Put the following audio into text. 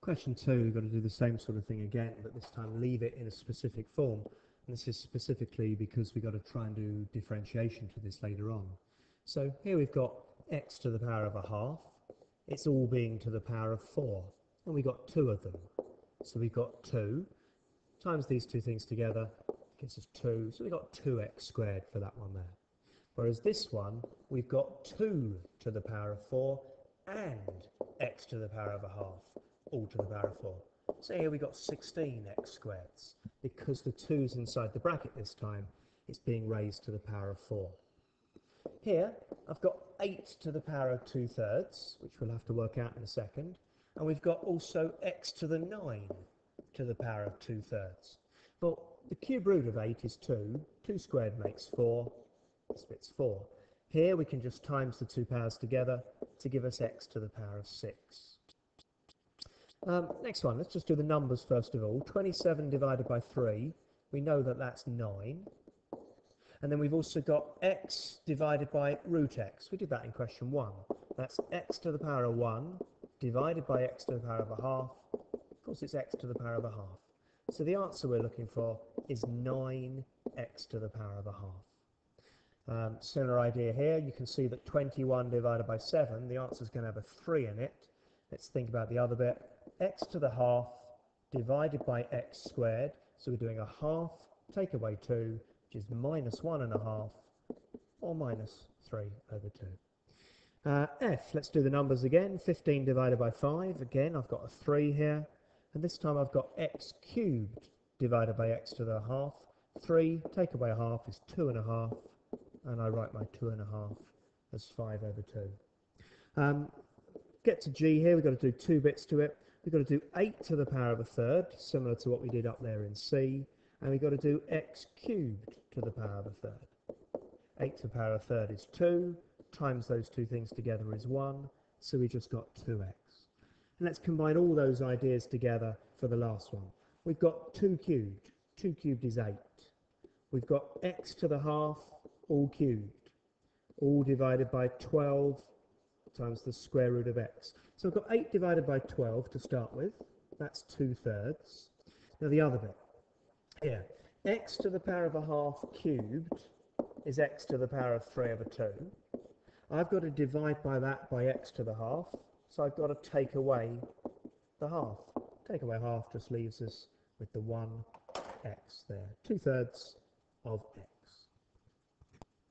Question 2, we've got to do the same sort of thing again, but this time leave it in a specific form. And this is specifically because we've got to try and do differentiation to this later on. So here we've got x to the power of a half. It's all being to the power of 4. And we've got 2 of them. So we've got 2 times these two things together gives us 2. So we've got 2x squared for that one there. Whereas this one, we've got 2 to the power of 4 and x to the power of a half, all to the power of 4. So here we've got 16x squareds. Because the 2's inside the bracket this time, it's being raised to the power of 4. Here, I've got 8 to the power of 2/3, which we'll have to work out in a second. And we've got also x to the 9 to the power of 2/3. Well, the cube root of 8 is 2. 2 squared makes 4. This bit's 4. Here we can just times the two powers together to give us x to the power of 6. Next one, let's just do the numbers first of all. 27 divided by 3, we know that that's 9. And then we've also got x divided by root x. We did that in question 1. That's x to the power of 1 divided by x to the power of a half. Of course, it's x to the power of a half. So the answer we're looking for is 9x to the power of a half. Similar idea here. You can see that 21 divided by 7, the answer is going to have a 3 in it. Let's think about the other bit. X to the half divided by x squared. So we're doing a half, take away 2, which is minus 1.5, or minus 3 over 2. F, let's do the numbers again. 15 divided by 5. Again, I've got a 3 here. And this time I've got x cubed divided by x to the half. 3, take away a half is 2.5. And I write my 2.5 as 5 over 2. Get to G here, we've got to do 2 bits to it. We've got to do 8 to the power of a third, similar to what we did up there in C. And we've got to do x cubed to the power of a third. 8 to the power of a third is 2, times those two things together is 1, so we just got 2x. And let's combine all those ideas together for the last one. We've got 2 cubed. 2 cubed is 8. We've got x to the half, all cubed, all divided by 12 times the square root of x. So I've got 8 divided by 12 to start with. That's 2/3. Now the other bit. Here, x to the power of a half cubed is x to the power of 3 over 2. I've got to divide by that by x to the half, so I've got to take away the half. Take away half just leaves us with the 1x there. 2/3 of x.